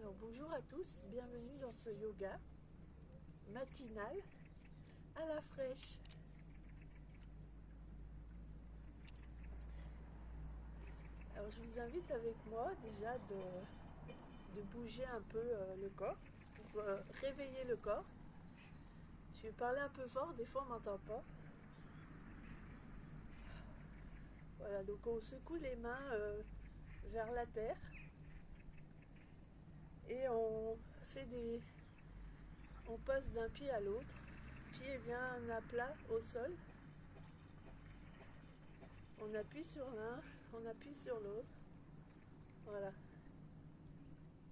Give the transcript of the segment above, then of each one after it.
Alors bonjour à tous, bienvenue dans ce yoga matinal à la fraîche. Alors je vous invite avec moi déjà de bouger un peu le corps pour réveiller le corps. Je vais parler un peu fort, des fois on m'entend pas. Voilà, donc on secoue les mains vers la terre et on passe d'un pied à l'autre, pied bien à plat au sol. On appuie sur l'un, on appuie sur l'autre. Voilà.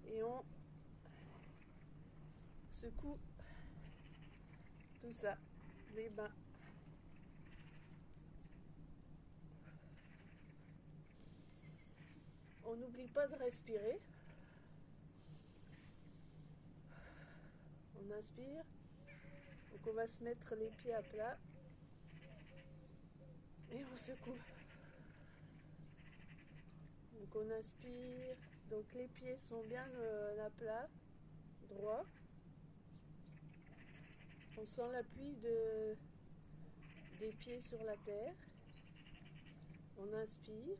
Et on secoue tout ça, les mains. On n'oublie pas de respirer. On inspire. Donc on va se mettre les pieds à plat. Et on secoue. Donc on inspire. Donc les pieds sont bien à plat, droit. On sent l'appui des pieds sur la terre. On inspire.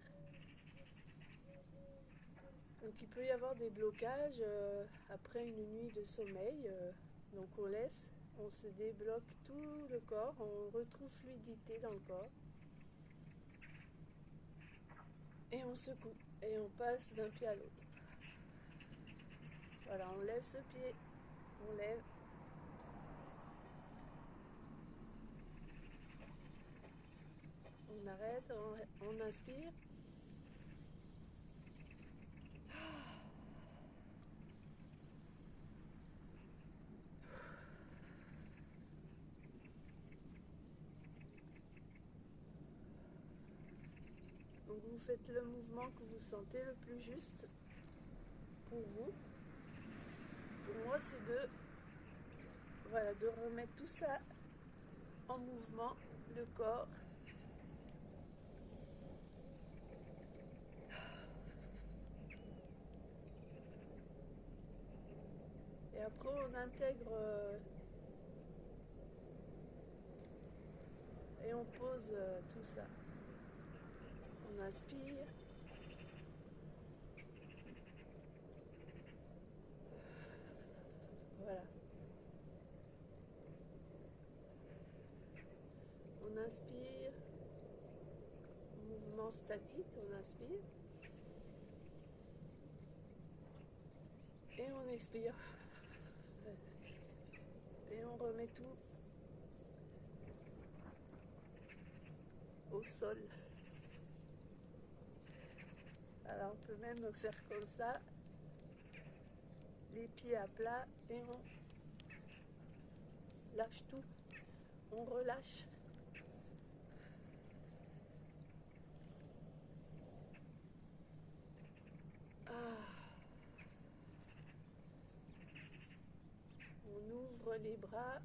Donc il peut y avoir des blocages après une nuit de sommeil. Donc on se débloque tout le corps, on retrouve fluidité dans le corps. Et on secoue. Et on passe d'un pied à l'autre. Voilà, on lève ce pied. On lève. On arrête, on inspire. Donc vous faites le mouvement que vous sentez le plus juste pour vous. Pour moi, c'est de remettre tout ça en mouvement, le corps. Et après, on intègre et on pose tout ça. On inspire. Voilà. On inspire. Mouvement statique, on inspire. Et on expire. Et on remet tout au sol. Alors on peut même faire comme ça, les pieds à plat et on lâche tout, on relâche. On ouvre les bras.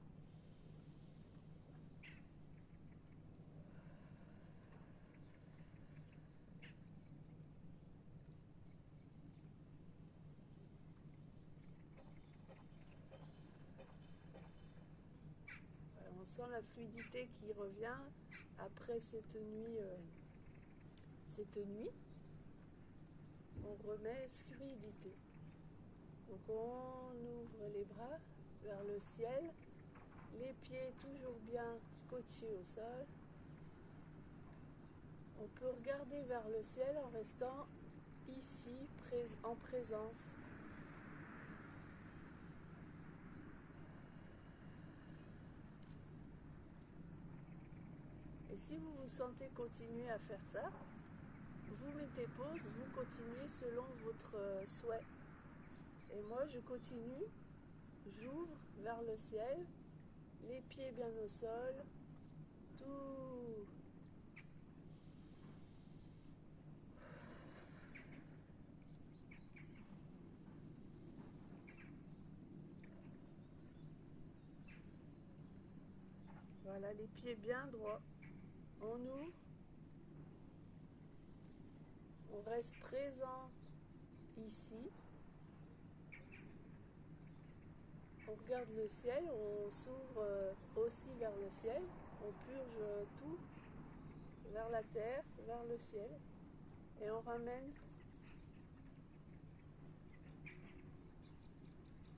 On sent la fluidité qui revient après cette nuit. On remet fluidité. Donc on ouvre les bras vers le ciel, les pieds toujours bien scotchés au sol. On peut regarder vers le ciel en restant ici, en présence. Et si vous vous sentez continuer à faire ça, vous mettez pause, vous continuez selon votre souhait. Et moi, je continue, j'ouvre vers le ciel, les pieds bien au sol, tout. Voilà, les pieds bien droits. On ouvre. On reste présent ici. on regarde le ciel, on s'ouvre aussi vers le ciel, on purge tout vers la terre, vers le ciel, et on ramène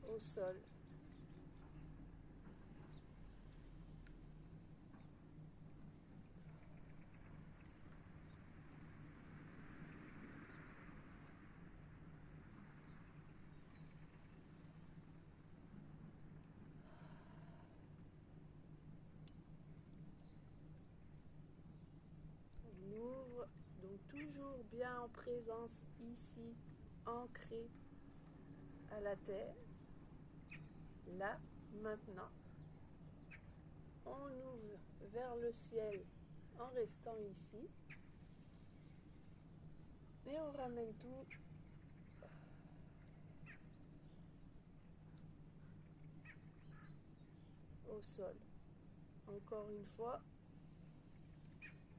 au sol. On ouvre, donc toujours bien en présence ici, ancré à la terre. Là, maintenant, on ouvre vers le ciel en restant ici. Et on ramène tout au sol. Encore une fois.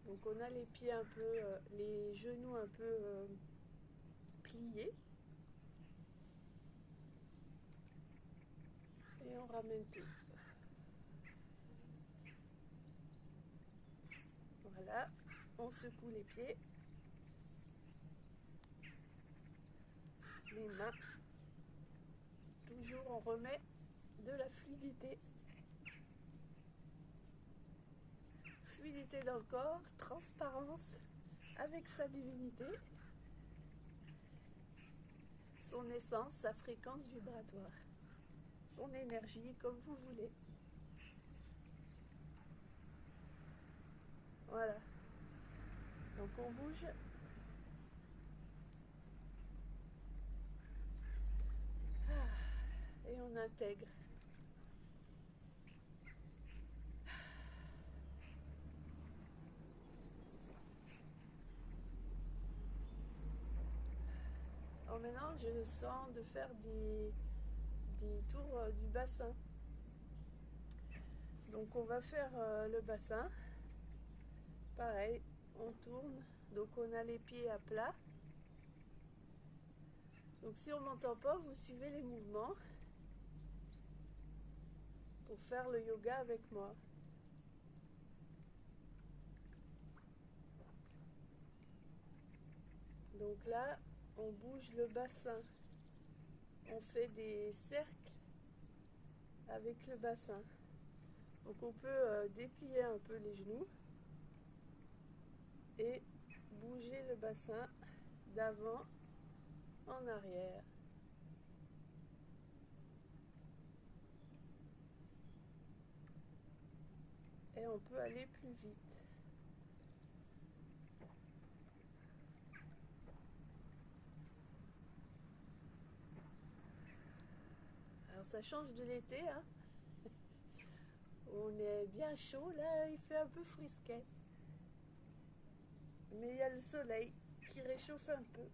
Donc on a les pieds un peu, les genoux un peu pliés. Et on ramène tout. Voilà, on secoue les pieds, les mains. Toujours on remet de la fluidité. Fluidité dans le corps, transparence avec sa divinité, son essence, sa fréquence vibratoire, son énergie, comme vous voulez. Voilà. Donc on bouge. Et on intègre. Alors maintenant, je sens de faire des tours du bassin. Donc on va faire le bassin. Pareil, on tourne. Donc on a les pieds à plat. Donc si on m'entend pas, vous suivez les mouvements pour faire le yoga avec moi. Donc là, on bouge le bassin. On fait des cercles avec le bassin. Donc on peut déplier un peu les genoux et bouger le bassin d'avant en arrière. Et on peut aller plus vite. Alors ça change de l'été, hein. On est bien chaud, là il fait un peu frisquet. Mais il y a le soleil qui réchauffe un peu.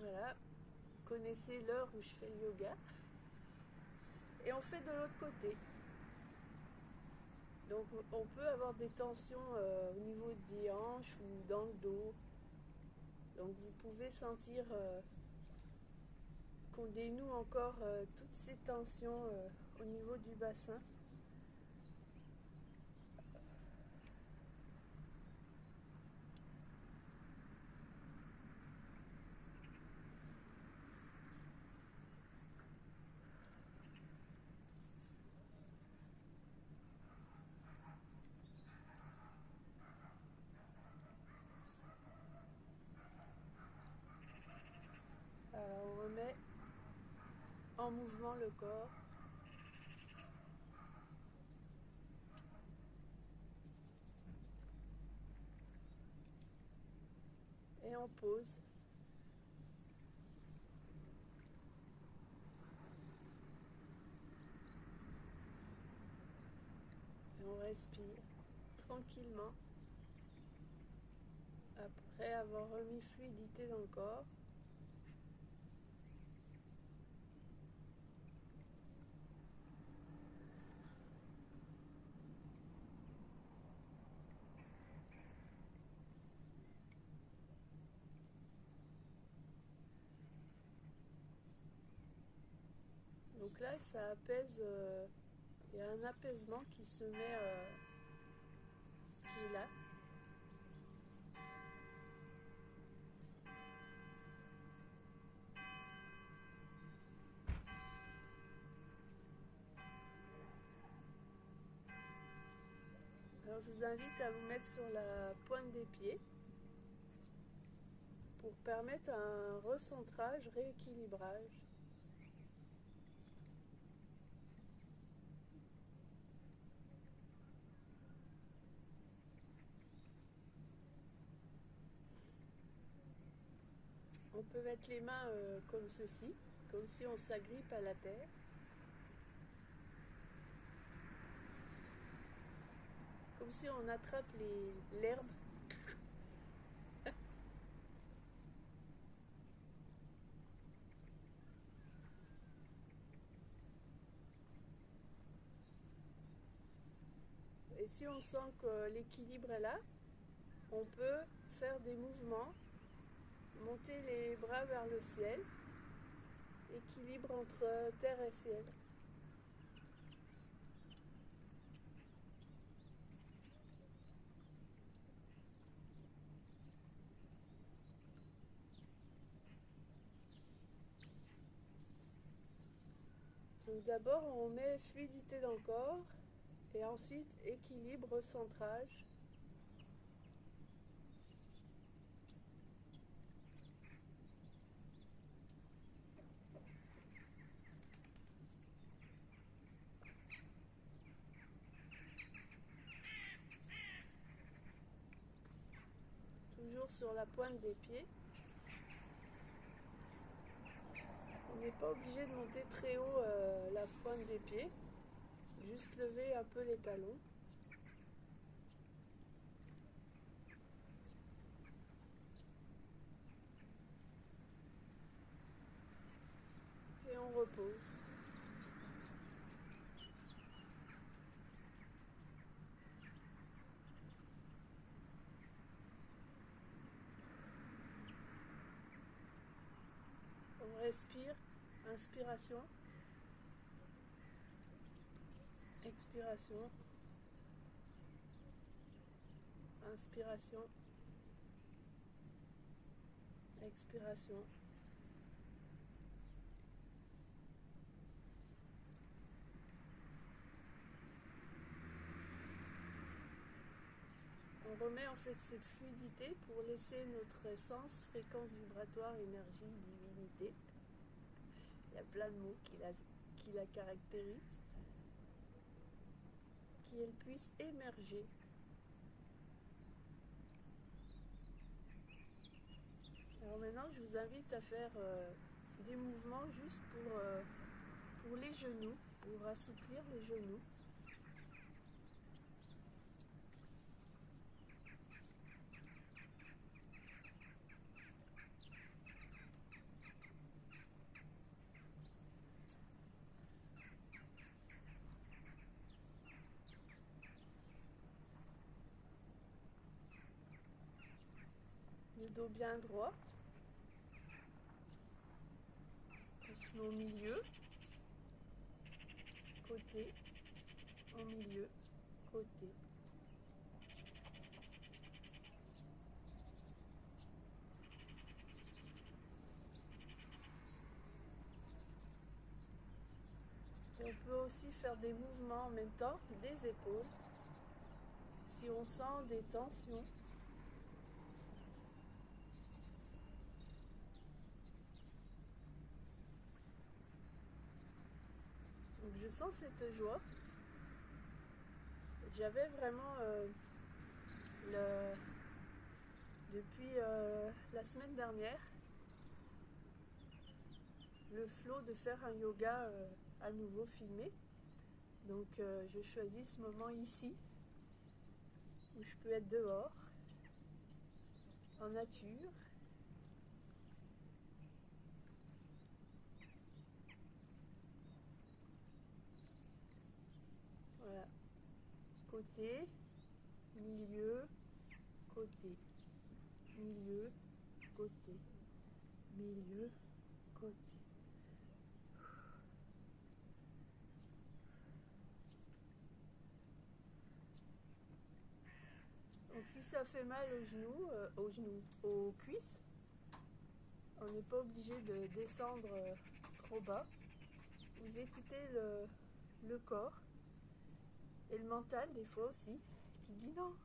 Voilà, vous connaissez l'heure où je fais le yoga. Et on fait de l'autre côté. Donc on peut avoir des tensions au niveau des hanches ou dans le dos. Donc vous pouvez sentir qu'on dénoue encore toutes ces tensions au niveau du bassin. Alors on remet en mouvement le corps. Et on pose. respire tranquillement après avoir remis fluidité dans le corps. Donc là, ça apaise, il y a un apaisement qui se met, qui est là. Alors je vous invite à vous mettre sur la pointe des pieds pour permettre un recentrage, rééquilibrage. On peut mettre les mains comme ceci, comme si on s'agrippe à la terre. Comme si on attrape l'herbe. Et si on sent que l'équilibre est là, on peut faire des mouvements, monter les bras vers le ciel, équilibre entre terre et ciel. Donc d'abord on met fluidité dans le corps et ensuite équilibre, centrage. Toujours sur la pointe des pieds. On n'est pas obligé de monter très haut la pointe des pieds, juste lever un peu les talons. Et on repose. On respire, inspiration, expiration, inspiration, expiration. On remet en fait cette fluidité pour laisser notre essence, fréquence vibratoire, énergie, divinité. Il y a plein de mots qui la caractérisent. Qu'elle puisse émerger. Alors maintenant, je vous invite à faire des mouvements juste pour les genoux, pour assouplir les genoux. Le dos bien droit. On se met au milieu, côté, au milieu, côté. Et on peut aussi faire des mouvements en même temps des épaules. Si on sent des tensions, donc je sens cette joie. J'avais vraiment depuis la semaine dernière le flow de faire un yoga à nouveau filmé. Donc je choisis ce moment ici où je peux être dehors, en nature. Voilà. Côté, milieu, côté, milieu, côté, milieu, côté. Donc si ça fait mal aux genoux, aux cuisses, on n'est pas obligé de descendre trop bas. Vous écoutez le corps et le mental des fois aussi qui dit non.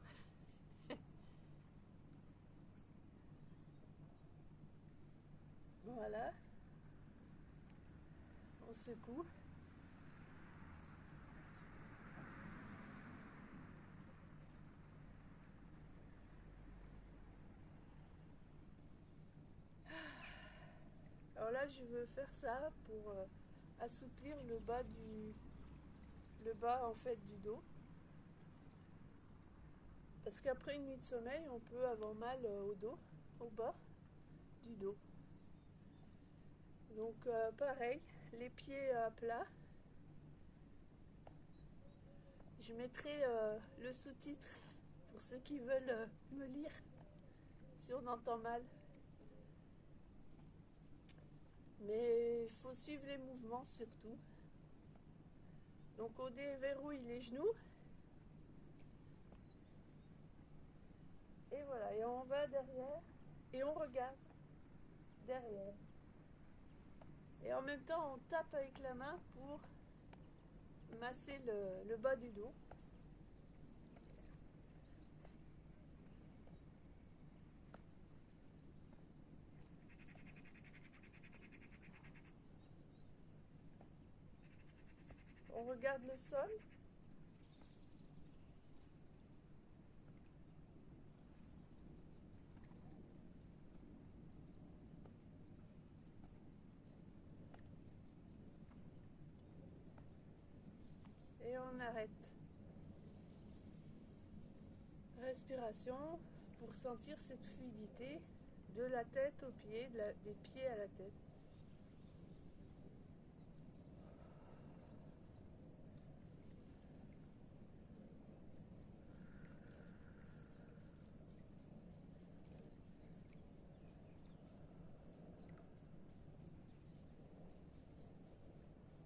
Voilà, on secoue. Alors là, je veux faire ça pour assouplir le bas en fait du dos. Parce qu'après une nuit de sommeil, on peut avoir mal au dos, au bas du dos. Donc pareil, les pieds à plat. Je mettrai le sous-titre pour ceux qui veulent me lire si on entend mal. Mais il faut suivre les mouvements surtout. Donc on déverrouille les genoux. Et voilà, et on va derrière et on regarde derrière. Et en même temps, on tape avec la main pour masser le bas du dos. On regarde le sol. Et on arrête. Respiration pour sentir cette fluidité de la tête aux pieds, des pieds à la tête.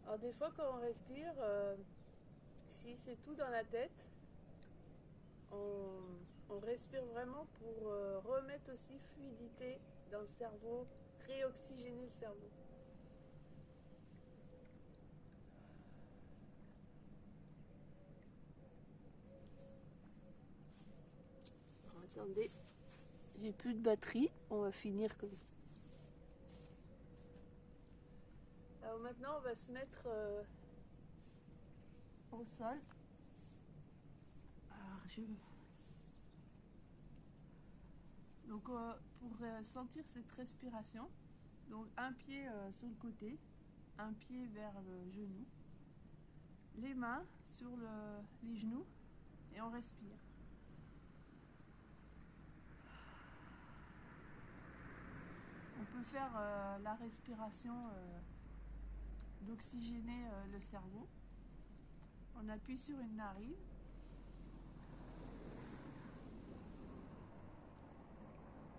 Alors des fois quand on respire, si c'est tout dans la tête, on respire vraiment pour remettre aussi fluidité dans le cerveau, réoxygéner le cerveau. Alors, attendez, j'ai plus de batterie, on va finir comme ça. Alors maintenant on va se mettre au sol. Alors, donc pour sentir cette respiration, donc un pied sur le côté, un pied vers le genou, les mains sur les genoux et on respire. On peut faire la respiration d'oxygéner le cerveau. On appuie sur une narine.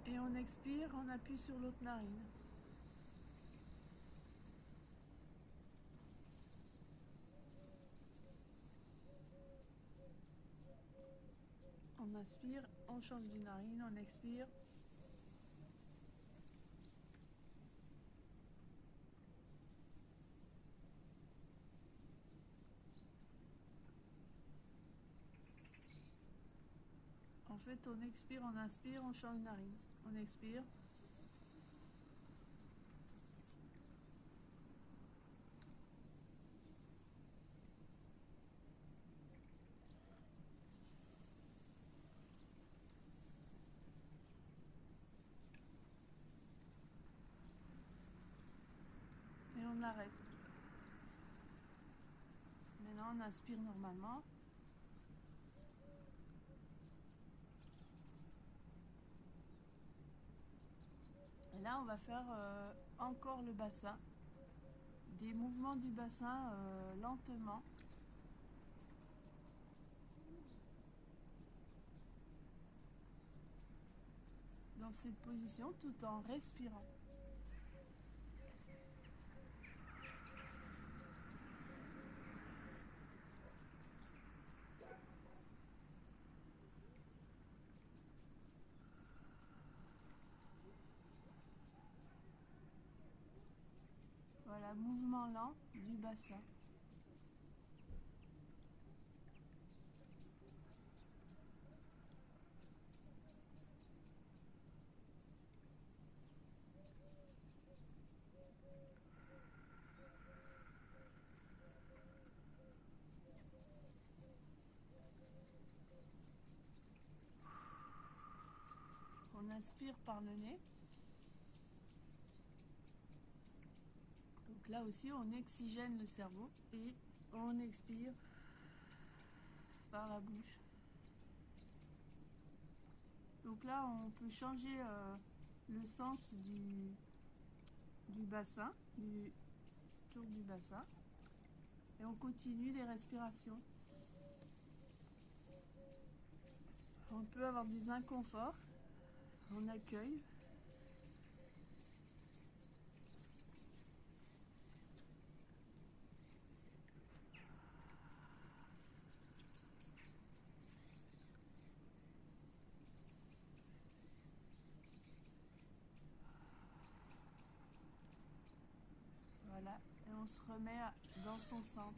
Et on expire, on appuie sur l'autre narine. On inspire, on change de narine, on expire. En fait, on expire, on inspire, on change de narine. On expire. Et on arrête. Maintenant, on inspire normalement. Et là, on va faire encore le bassin. Des mouvements du bassin lentement. Dans cette position, tout en respirant. Voilà, mouvement lent du bassin. On inspire par le nez. Donc là aussi, on oxygène le cerveau et on expire par la bouche. Donc là, on peut changer le sens du bassin, du tour du bassin. Et on continue les respirations. On peut avoir des inconforts. On accueille. Voilà. Et on se remet dans son centre.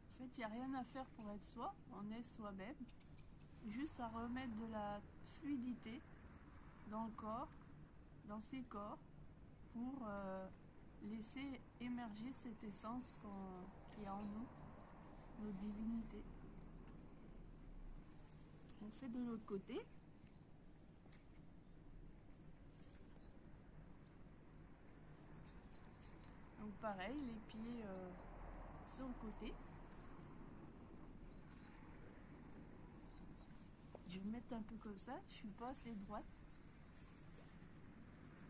En fait, il n'y a rien à faire pour être soi, on est soi-même. Juste à remettre de la fluidité dans le corps, dans ses corps, pour laisser émerger cette essence qui est en nous, notre divinité. On fait de l'autre côté. Donc pareil, les pieds sur le côté. Je vais me mettre un peu comme ça, je suis pas assez droite.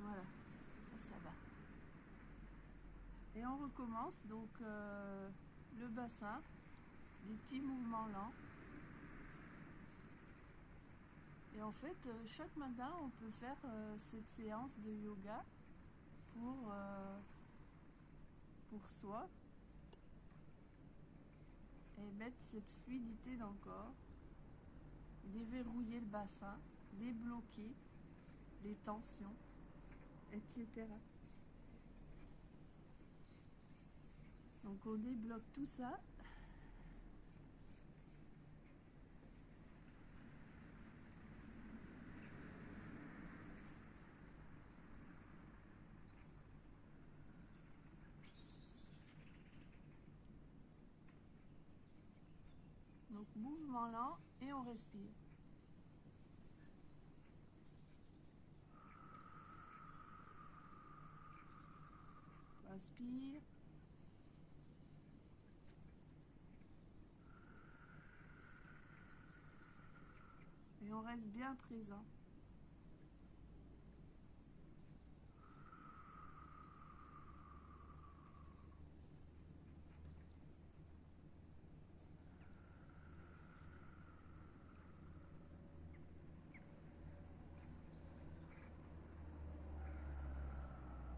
Voilà, ça va. Et on recommence, donc le bassin, des petits mouvements lents. Et en fait, chaque matin, on peut faire cette séance de yoga pour soi et mettre cette fluidité dans le corps, déverrouiller le bassin, débloquer les tensions, etc. Donc on débloque tout ça. Donc mouvement lent et on respire. On inspire. Et on reste bien présent.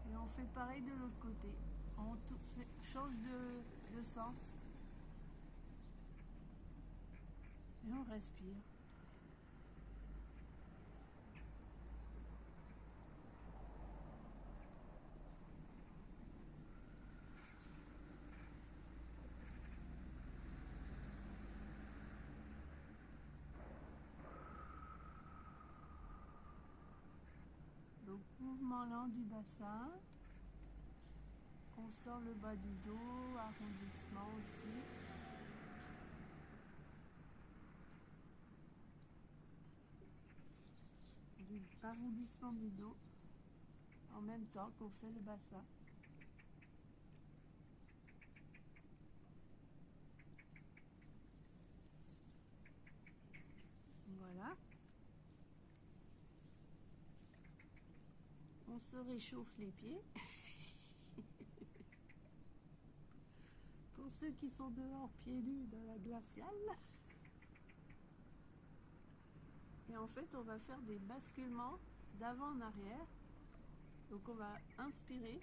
Et on fait pareil de l'autre côté. On change de sens. Et on respire. Donc mouvement lent du bassin. On sort le bas du dos, arrondissement aussi. Arrondissement du dos en même temps qu'on fait le bassin. On se réchauffe les pieds. Pour ceux qui sont dehors pieds nus dans la glaciale. Et en fait, on va faire des basculements d'avant en arrière. Donc on va inspirer.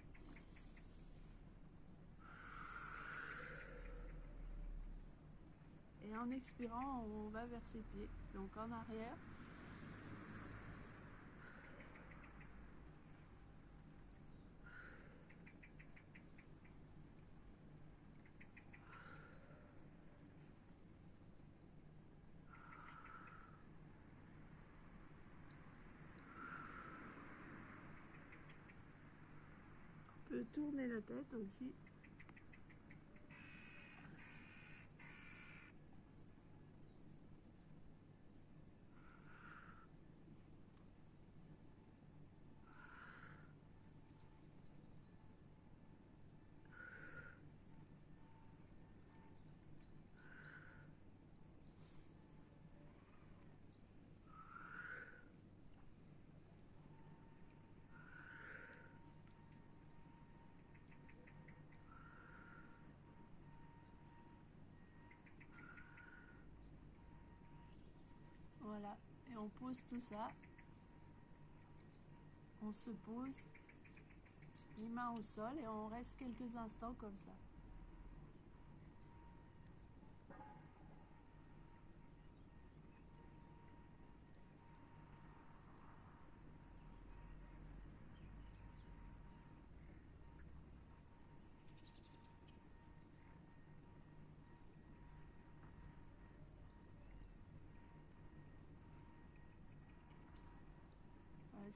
Et en expirant, on va vers ses pieds. Donc en arrière. On peut tourner la tête aussi. Voilà, et on pose tout ça. On se pose, les mains au sol, et on reste quelques instants comme ça.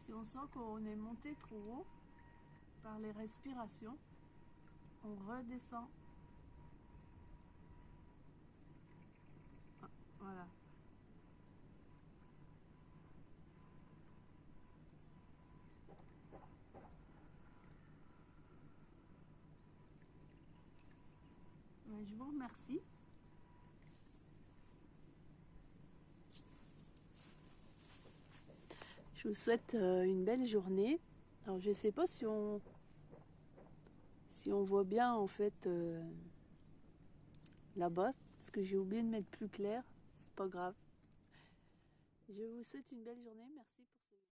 Si on sent qu'on est monté trop haut par les respirations, on redescend. Voilà. Je vous remercie. Je vous souhaite une belle journée. Alors je sais pas si on voit bien en fait là-bas, parce que j'ai oublié de mettre plus clair. C'est pas grave. Je vous souhaite une belle journée. Merci pour ce